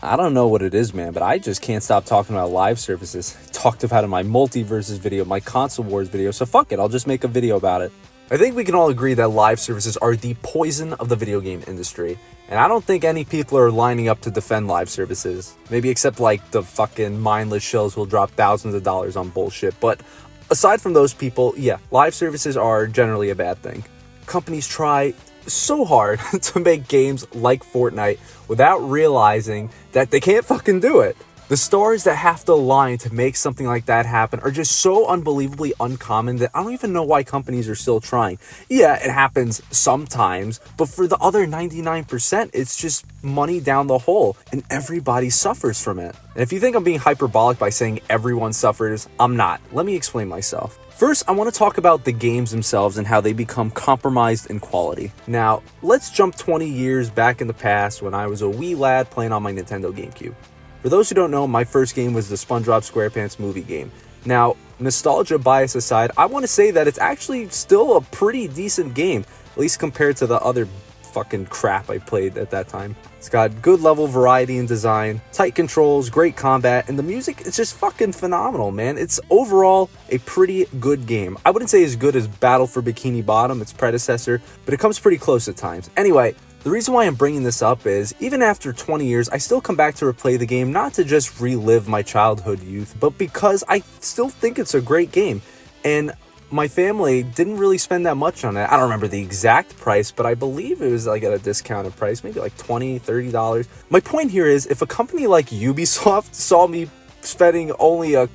I don't know what it is, man, but I just can't stop talking about live services. Talked about it in my Multiversus video, my console wars video, so fuck it, I'll just make a video about it. I think we can all agree that live services are the poison of the video game industry, and I don't think any people are lining up to defend live services. Maybe except like the fucking mindless shells who will drop thousands of dollars on bullshit, but aside from those people, yeah, live services are generally a bad thing. Companies try so hard to make games like Fortnite without realizing that they can't fucking do it. The stars that have to align to make something like that happen are just so unbelievably uncommon that I don't even know why companies are still trying. Yeah, it happens sometimes, but for the other 99%, it's just money down the hole, and everybody suffers from it. And if you think I'm being hyperbolic by saying everyone suffers, I'm not. Let me explain myself. First, I want to talk about the games themselves and how they become compromised in quality. Now, let's jump 20 years back in the past when I was a wee lad playing on my Nintendo GameCube. For those who don't know, my first game was the SpongeBob SquarePants movie game. Now, nostalgia bias aside, I want to say that it's actually still a pretty decent game, at least compared to the other fucking crap I played at that time. It's got good level variety and design, tight controls, great combat, and the music is just fucking phenomenal, man. It's overall a pretty good game. I wouldn't say as good as Battle for Bikini Bottom, its predecessor, but it comes pretty close at times. Anyway, the reason why I'm bringing this up is, even after 20 years, I still come back to replay the game, not to just relive my childhood youth, but because I still think it's a great game. And my family didn't really spend that much on it. I don't remember the exact price, but I believe it was like at a discounted price, maybe like $20, $30. My point here is, if a company like Ubisoft saw me spending only a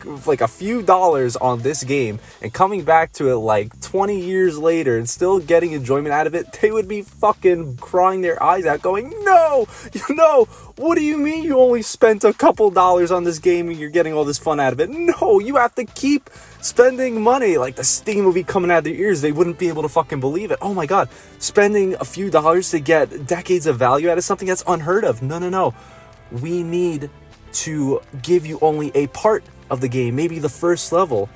few dollars on this game and coming back to it like 20 years later and still getting enjoyment out of it, they would be fucking crying their eyes out going, no, what do you mean you only spent a couple dollars on this game and you're getting all this fun out of it? No, you have to keep spending money. Like, the steam would be coming out of their ears. They wouldn't be able to fucking believe it. Oh my god, spending a few dollars to get decades of value out of something, that's unheard of. No. We need to give you only a part of the game, maybe the first level.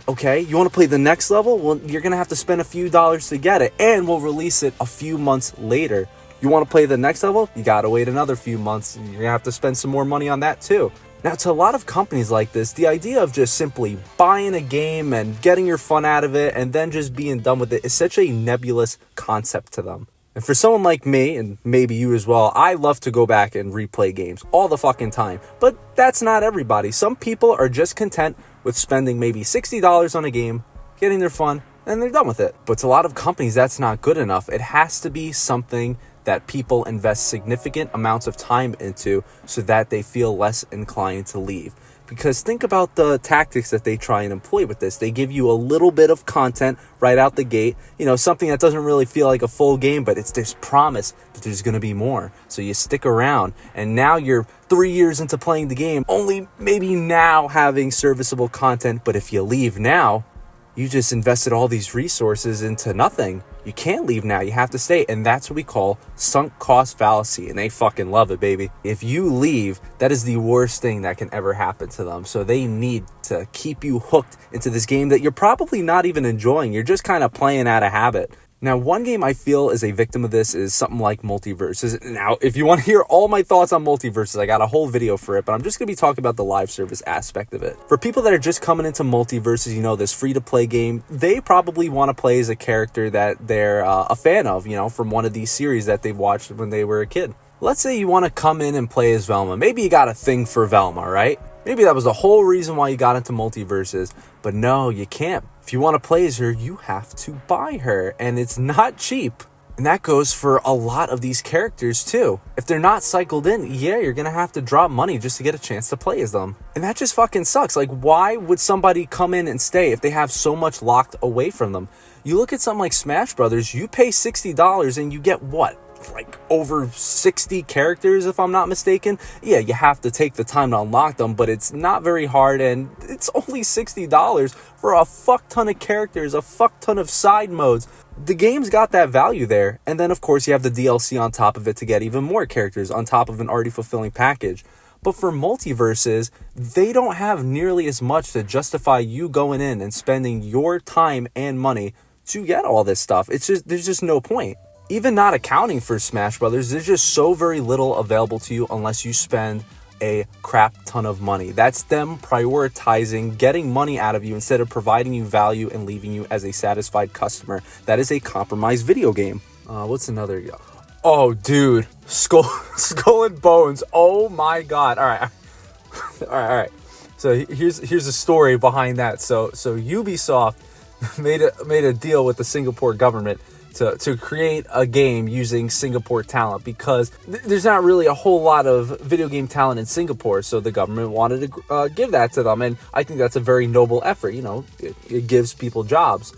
Okay, you want to play the next level? Well, you're gonna have to spend a few dollars to get it, and we'll release it a few months later. You want to play the next level? You gotta wait another few months, and you're gonna have to spend some more money on that too. Now, to a lot of companies like this, the idea of just simply buying a game and getting your fun out of it and then just being done with it is such a nebulous concept to them. And for someone like me, and maybe you as well, I love to go back and replay games all the fucking time. But that's not everybody. Some people are just content with spending maybe $60 on a game, getting their fun, and they're done with it. But to a lot of companies, that's not good enough. It has to be something that people invest significant amounts of time into so that they feel less inclined to leave. Because think about the tactics that they try and employ with this. They give you a little bit of content right out the gate, something that doesn't really feel like a full game, but it's this promise that there's going to be more. So you stick around, and now you're 3 years into playing the game, only maybe now having serviceable content. But if you leave now, you just invested all these resources into nothing. You can't leave now, you have to stay. And that's what we call sunk cost fallacy, and they fucking love it, baby. If you leave, that is the worst thing that can ever happen to them. So they need to keep you hooked into this game that you're probably not even enjoying. You're just kind of playing out of habit. Now, one game I feel is a victim of this is something like Multiversus. Now, if you want to hear all my thoughts on Multiversus, I got a whole video for it, but I'm just going to be talking about the live service aspect of it. For people that are just coming into Multiversus, this free-to-play game, they probably want to play as a character that they're a fan of, from one of these series that they've watched when they were a kid. Let's say you want to come in and play as Velma. Maybe you got a thing for Velma, right? Maybe that was the whole reason why you got into Multiversus, but no, you can't. If you want to play as her, you have to buy her, and it's not cheap. And that goes for a lot of these characters too. If they're not cycled in, yeah, you're gonna have to drop money just to get a chance to play as them. And that just fucking sucks. Like, why would somebody come in and stay if they have so much locked away from them? You look at something like Smash Brothers, you pay $60 and you get what? Like over 60 characters, if I'm not mistaken. Yeah, you have to take the time to unlock them, but it's not very hard, and it's only $60 for a fuck ton of characters, a fuck ton of side modes. The game's got that value there, and then of course you have the DLC on top of it to get even more characters on top of an already fulfilling package. But for Multiverses, they don't have nearly as much to justify you going in and spending your time and money to get all this stuff. There's just no point. even not accounting for Smash Brothers, there's just so very little available to you unless you spend a crap ton of money. That's them prioritizing getting money out of you instead of providing you value and leaving you as a satisfied customer. That is a compromised video game. What's another? Oh, dude, Skull and Bones. Oh my God. All right. So here's a story behind that. So Ubisoft made a deal with the Singapore government to create a game using Singapore talent, because there's not really a whole lot of video game talent in Singapore, so the government wanted to give that to them, and I think that's a very noble effort. You know, it gives people jobs.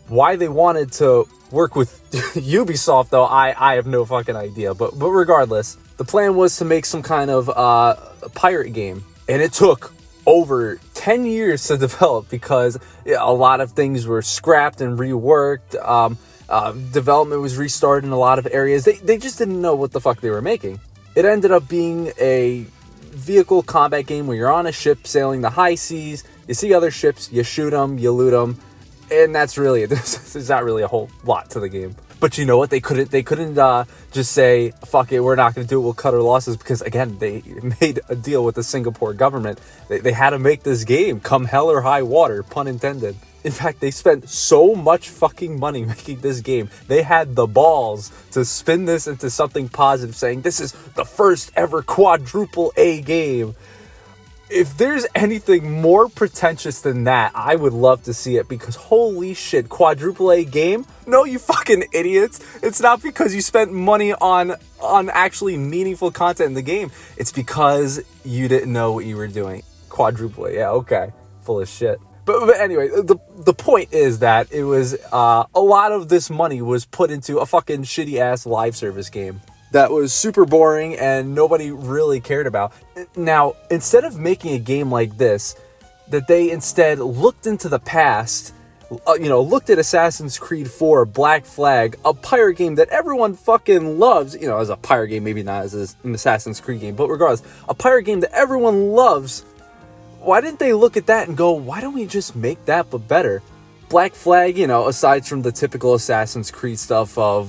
Why they wanted to work with Ubisoft, though, I have no fucking idea, but regardless, the plan was to make some kind of pirate game, and it took over 10 years to develop because a lot of things were scrapped and reworked. Development was restarted in a lot of areas. They just didn't know what the fuck they were making. It ended up being a vehicle combat game where you're on a ship sailing the high seas. You see other ships, you shoot them, you loot them, and that's really it. There's not really a whole lot to the game. But you know what? They couldn't just say, fuck it, we're not going to do it, we'll cut our losses, because again, they made a deal with the Singapore government. They had to make this game come hell or high water, pun intended. In fact, they spent so much fucking money making this game. They had the balls to spin this into something positive, saying this is the first ever quadruple A game. If there's anything more pretentious than that, I would love to see it, because holy shit, quadruple A game? No, you fucking idiots. It's not because you spent money on actually meaningful content in the game. It's because you didn't know what you were doing. Quadruple A, yeah, okay. Full of shit. But anyway, the point is that it was a lot of this money was put into a fucking shitty ass live service game that was super boring and nobody really cared about. Now, instead of making a game like this, that they instead looked into the past, looked at Assassin's Creed 4, Black Flag, a pirate game that everyone fucking loves, as a pirate game, maybe not as an Assassin's Creed game, but regardless, a pirate game that everyone loves. Why didn't they look at that and go, why don't we just make that but better? Black Flag, aside from the typical Assassin's Creed stuff of,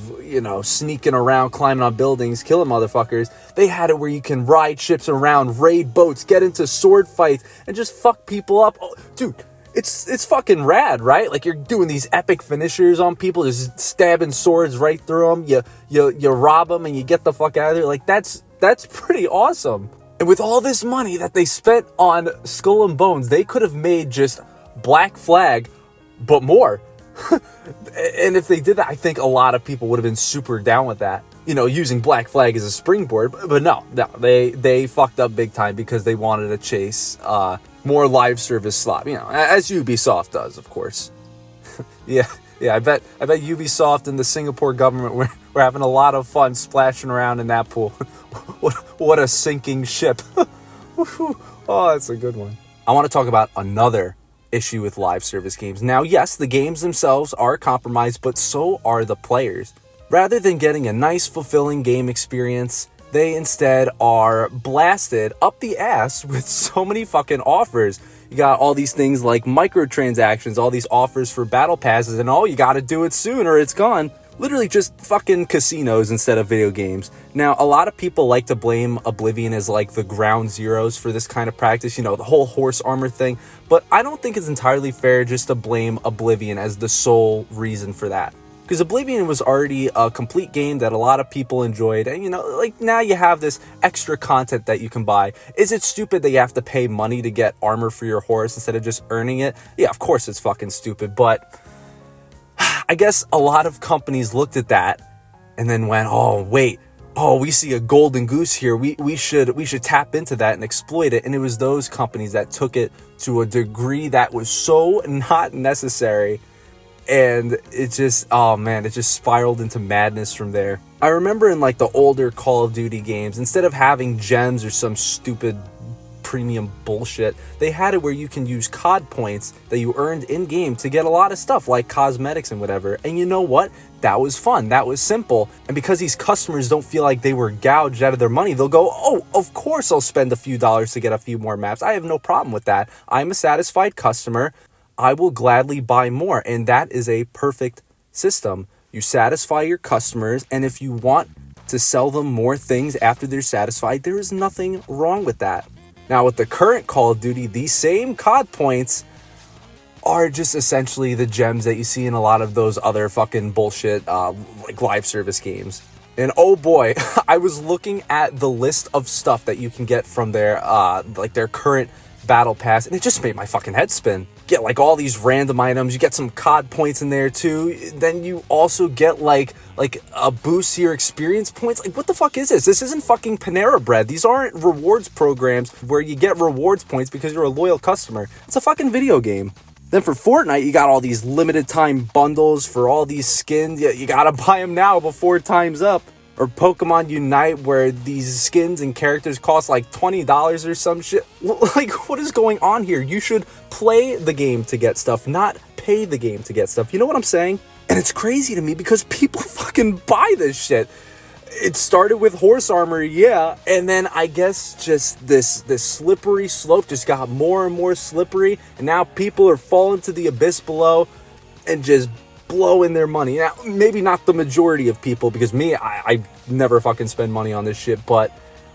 sneaking around, climbing on buildings, killing motherfuckers, they had it where you can ride ships around, raid boats, get into sword fights, and just fuck people up. Oh, dude, it's fucking rad, right? Like, you're doing these epic finishers on people, just stabbing swords right through them, you rob them, and you get the fuck out of there. Like, that's pretty awesome. And with all this money that they spent on Skull and Bones, they could have made just Black Flag, but more. And if they did that, I think a lot of people would have been super down with that. Using Black Flag as a springboard. But no, they fucked up big time because they wanted to chase more live service slot, as Ubisoft does, of course. Yeah, I bet Ubisoft and the Singapore government were having a lot of fun splashing around in that pool. What a sinking ship. Oh, that's a good one. I want to talk about another issue with live service games. Now, yes, the games themselves are compromised, but so are the players. Rather than getting a nice, fulfilling game experience, they instead are blasted up the ass with so many fucking offers. You got all these things like microtransactions, all these offers for battle passes, and you got to do it soon or it's gone. Literally just fucking casinos instead of video games. Now, a lot of people like to blame Oblivion as like the ground zeros for this kind of practice, the whole horse armor thing. But I don't think it's entirely fair just to blame Oblivion as the sole reason for that. Because Oblivion was already a complete game that a lot of people enjoyed. And, now you have this extra content that you can buy. Is it stupid that you have to pay money to get armor for your horse instead of just earning it? Yeah, of course it's fucking stupid. But I guess a lot of companies looked at that and then went, we see a golden goose here. We should tap into that and exploit it. And it was those companies that took it to a degree that was so not necessary. And it just spiraled into madness from there. I remember in like the older Call of Duty games, instead of having gems or some stupid premium bullshit, they had it where you can use COD points that you earned in-game to get a lot of stuff like cosmetics and whatever. And you know what? That was fun. That was simple. And because these customers don't feel like they were gouged out of their money, they'll go, oh, of course I'll spend a few dollars to get a few more maps. I have no problem with that. I'm a satisfied customer. I will gladly buy more. And that is a perfect system. You satisfy your customers, and if you want to sell them more things after they're satisfied, there is nothing wrong with that. Now, with the current Call of Duty, these same COD points are just essentially the gems that you see in a lot of those other fucking bullshit like live service games. And oh boy, I was looking at the list of stuff that you can get from their like their current battle pass, and it just made my fucking head spin. Get like all these random items, you get some COD points in there too, then you also get like a boost to your experience points. Like, what the fuck is this? This isn't fucking Panera Bread. These aren't rewards programs where you get rewards points because you're a loyal customer. It's a fucking video game. Then for Fortnite, you got all these limited time bundles for all these skins. You gotta buy them now before time's up. Or Pokemon Unite, where these skins and characters cost like $20 or some shit. Like, what is going on here? You should play the game to get stuff, not pay the game to get stuff. You know what I'm saying? And it's crazy to me because people fucking buy this shit. It started with horse armor, yeah, and then I guess just this slippery slope just got more and more slippery, and now people are falling to the abyss below and just blowing their money. Now, maybe not the majority of people, because me, I never fucking spend money on this shit, but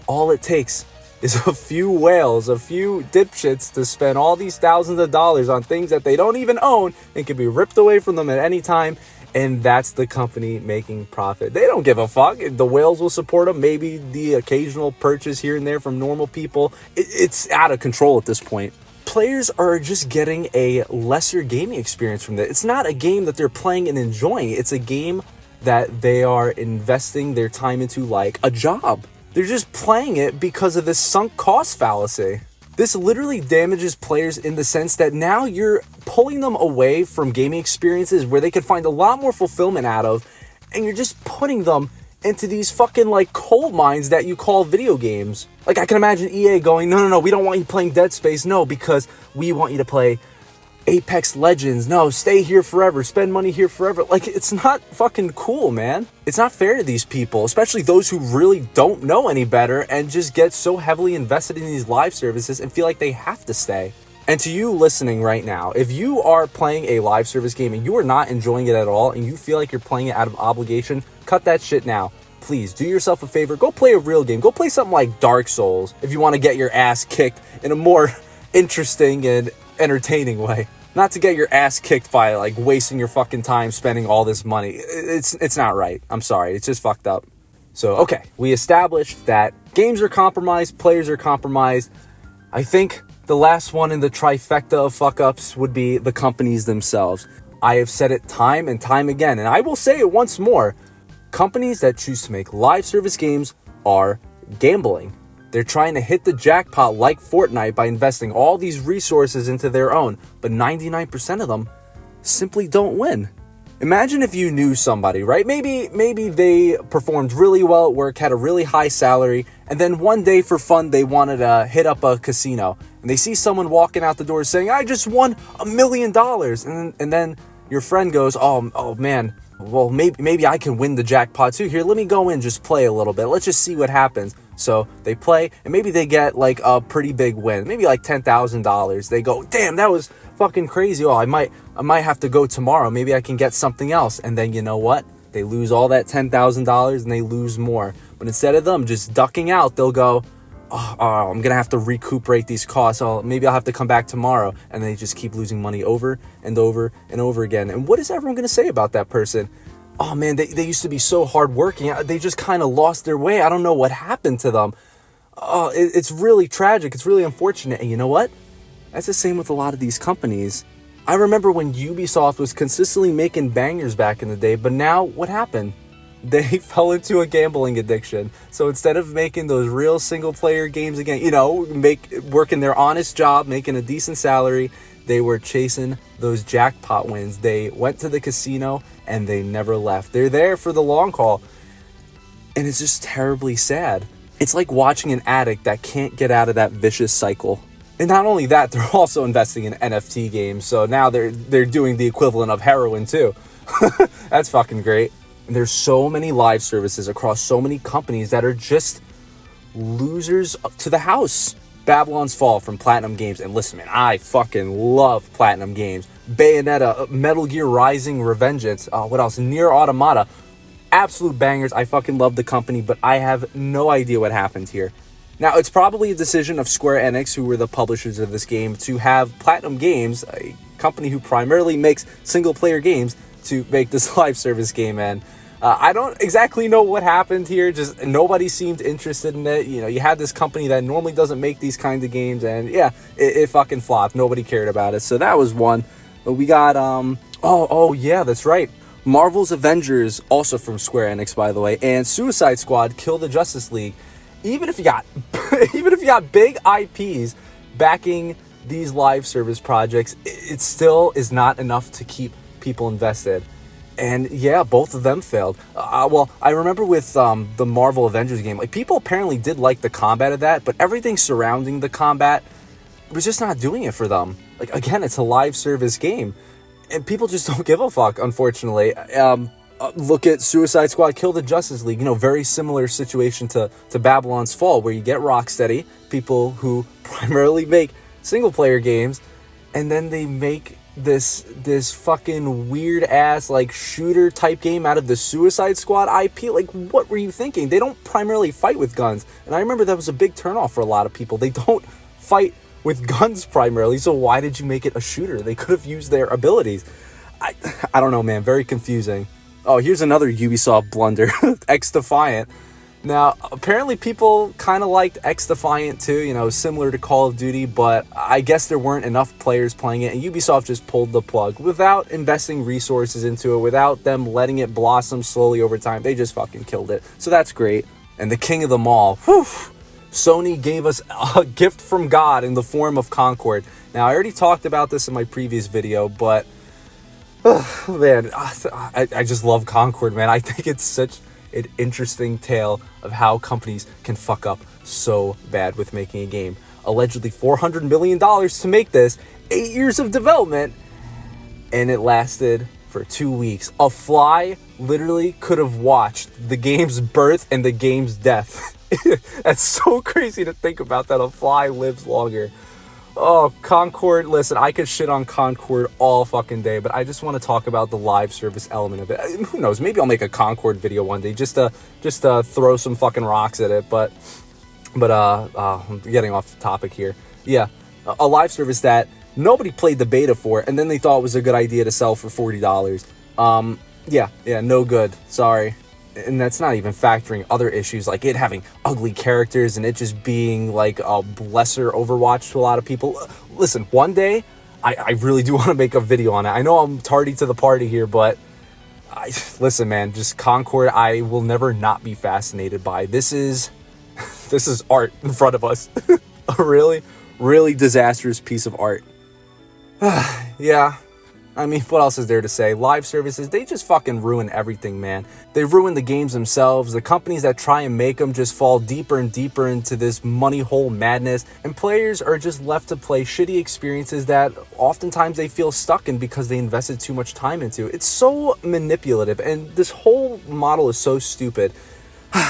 all it takes is a few whales, a few dipshits to spend all these thousands of dollars on things that they don't even own and can be ripped away from them at any time. And that's the company making profit. They don't give a fuck. The whales will support them. Maybe the occasional purchase here and there from normal people. It's out of control at this point. Players are just getting a lesser gaming experience from this. It's not a game that they're playing and enjoying. It's a game that they are investing their time into like a job. They're just playing it because of this sunk cost fallacy. This literally damages players in the sense that now you're pulling them away from gaming experiences where they could find a lot more fulfillment out of, and you're just putting them into these fucking like coal mines that you call video games. Like, I can imagine EA going, no, we don't want you playing Dead Space. No, because we want you to play Apex Legends. No, stay here forever. Spend money here forever. Like, it's not fucking cool, man. It's not fair to these people, especially those who really don't know any better and just get so heavily invested in these live services and feel like they have to stay. And to you listening right now, if you are playing a live service game and you are not enjoying it at all and you feel like you're playing it out of obligation, cut that shit now. Please do yourself a favor. Go play a real game. Go play something like Dark Souls if you want to get your ass kicked in a more interesting and entertaining way. Not to get your ass kicked by like wasting your fucking time spending all this money. It's not right. I'm sorry. It's just fucked up. So, okay, we established that games are compromised, players are compromised. I think the last one in the trifecta of fuck-ups would be the companies themselves. I have said it time and time again, and I will say it once more. Companies that choose to make live service games are gambling. They're trying to hit the jackpot like Fortnite by investing all these resources into their own, but 99% of them simply don't win. Imagine if you knew somebody, right? Maybe they performed really well at work, had a really high salary, and then one day for fun they wanted to hit up a casino, and they see someone walking out the door saying, "I just won $1 million," and then your friend goes, "Oh man, well maybe I can win the jackpot too. Here, let me go in, just play a little bit. Let's just see what happens." So they play, and maybe they get like a pretty big win, maybe like $10,000. They go, "Damn, that was fucking crazy. Oh, I might have to go tomorrow. Maybe I can get something else." And then you know what? They lose all that $10,000 and they lose more. But instead of them just ducking out, they'll go, oh, I'm gonna have to recuperate these costs. Maybe I'll have to come back tomorrow. And they just keep losing money over and over and over again. And what is everyone gonna say about that person? Oh man, they used to be so hardworking. They just kind of lost their way. I don't know what happened to them. Oh, it's really tragic. It's really unfortunate. And you know what? That's the same with a lot of these companies. I remember when Ubisoft was consistently making bangers back in the day, but now what happened? They fell into a gambling addiction. So instead of making those real single player games again, working their honest job, making a decent salary, they were chasing those jackpot wins. They went to the casino and they never left. They're there for the long haul. And it's just terribly sad. It's like watching an addict that can't get out of that vicious cycle. And not only that, they're also investing in NFT games. So now they're doing the equivalent of heroin too. That's fucking great. And there's so many live services across so many companies that are just losers to the house. Babylon's Fall from Platinum Games. And listen, man, I fucking love Platinum Games. Bayonetta, Metal Gear Rising Revengeance, what else? Nier Automata. Absolute bangers. I fucking love the company, but I have no idea what happened here. Now, it's probably a decision of Square Enix, who were the publishers of this game, to have Platinum Games, a company who primarily makes single-player games, to make this live service game. And I don't exactly know what happened here. Just nobody seemed interested in it. You know, you had this company that normally doesn't make these kinds of games, and yeah, it fucking flopped. Nobody cared about it. So that was one. But we got, oh yeah, that's right. Marvel's Avengers, also from Square Enix, by the way, and Suicide Squad, Kill the Justice League. Even if you got big IPs backing these live service projects, it still is not enough to keep people invested. And yeah, both of them failed. Well, I remember with the Marvel Avengers game, like, people apparently did like the combat of that, but everything surrounding the combat was just not doing it for them. Like, again, it's a live service game, and people just don't give a fuck, unfortunately. Look at Suicide Squad, Kill the Justice League. You know, very similar situation to Babylon's Fall, where you get Rocksteady, people who primarily make single-player games, and then they make this fucking weird-ass, like, shooter-type game out of the Suicide Squad IP. Like, what were you thinking? They don't primarily fight with guns, and I remember that was a big turnoff for a lot of people. They don't fight with guns primarily, so why did you make it a shooter? They could have used their abilities. I don't know, man. Very confusing. Oh, here's another Ubisoft blunder. X-Defiant. Now, apparently people kind of liked X-Defiant too, you know, similar to Call of Duty, but I guess there weren't enough players playing it, and Ubisoft just pulled the plug without investing resources into it, without them letting it blossom slowly over time. They just fucking killed it. So that's great. And the king of them all, whew, Sony gave us a gift from God in the form of Concord. Now, I already talked about this in my previous video, but man, I just love Concord, man. I think it's such an interesting tale of how companies can fuck up so bad with making a game. Allegedly $400 million to make this, 8 years of development, and it lasted for 2 weeks. A fly literally could have watched the game's birth and the game's death. That's so crazy to think about, that a fly lives longer. Oh, Concord, listen, I could shit on Concord all fucking day, but I just want to talk about the live service element of it. Who knows, maybe I'll make a Concord video one day just to throw some fucking rocks at it, but I'm getting off the topic here. Yeah, a live service that nobody played the beta for, and then they thought it was a good idea to sell for $40. Yeah, no good, sorry. And that's not even factoring other issues like it having ugly characters and it just being like a lesser Overwatch to a lot of people. Listen, one day, I really do want to make a video on it. I know I'm tardy to the party here, but listen, man, just Concord, I will never not be fascinated by. This is art in front of us. A really, really disastrous piece of art. Yeah. I mean, what else is there to say? Live services, they just fucking ruin everything, man. They ruin the games themselves. The companies that try and make them just fall deeper and deeper into this money hole madness. And players are just left to play shitty experiences that oftentimes they feel stuck in because they invested too much time into. It's so manipulative, and this whole model is so stupid.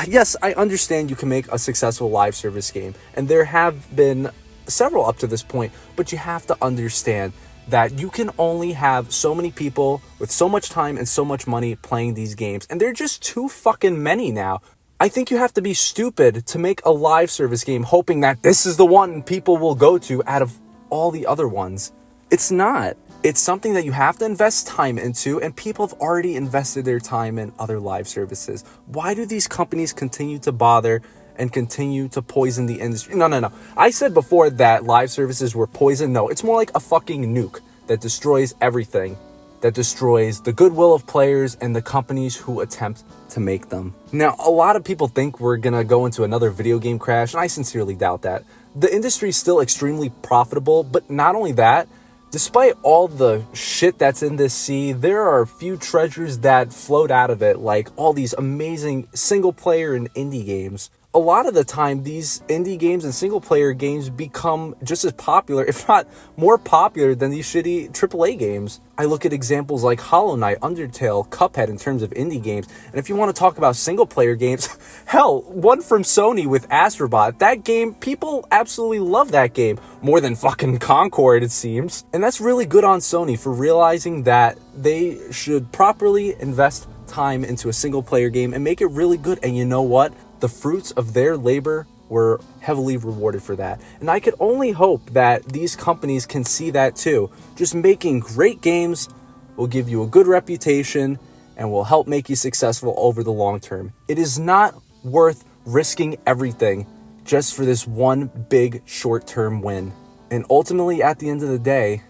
Yes, I understand you can make a successful live service game, and there have been several up to this point, but you have to understand that you can only have so many people with so much time and so much money playing these games. And they're just too fucking many now. I think you have to be stupid to make a live service game hoping that this is the one people will go to out of all the other ones. It's not. It's something that you have to invest time into, and people have already invested their time in other live services. Why do these companies continue to bother and continue to poison the industry? No. I said before that live services were poison. No, it's more like a fucking nuke that destroys everything, that destroys the goodwill of players and the companies who attempt to make them. Now, a lot of people think we're gonna go into another video game crash, and I sincerely doubt that. The industry is still extremely profitable, but not only that, despite all the shit that's in this sea, there are a few treasures that float out of it, like all these amazing single player and indie games. a lot of the time, these indie games and single-player games become just as popular, if not more popular, than these shitty AAA games. I look at examples like Hollow Knight, Undertale, Cuphead in terms of indie games, and if you want to talk about single-player games, hell, one from Sony with Astrobot, that game, people absolutely love that game, more than fucking Concord, it seems. And that's really good on Sony for realizing that they should properly invest time into a single-player game and make it really good. And you know what? The fruits of their labor were heavily rewarded for that. And I could only hope that these companies can see that too. Just making great games will give you a good reputation and will help make you successful over the long term. It is not worth risking everything just for this one big short-term win. And ultimately, at the end of the day,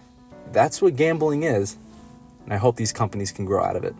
that's what gambling is. And I hope these companies can grow out of it.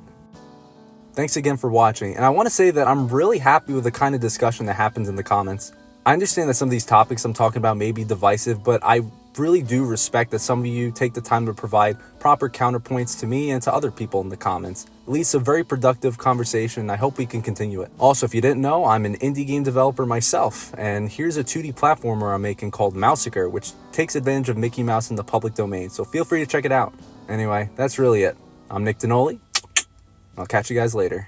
Thanks again for watching, and I want to say that I'm really happy with the kind of discussion that happens in the comments. I understand that some of these topics I'm talking about may be divisive, but I really do respect that some of you take the time to provide proper counterpoints to me and to other people in the comments. It leads to a very productive conversation, and I hope we can continue it. Also, if you didn't know, I'm an indie game developer myself, and here's a 2D platformer I'm making called Mouseiker, which takes advantage of Mickey Mouse in the public domain, so feel free to check it out. Anyway, that's really it. I'm Nick Denoli. I'll catch you guys later.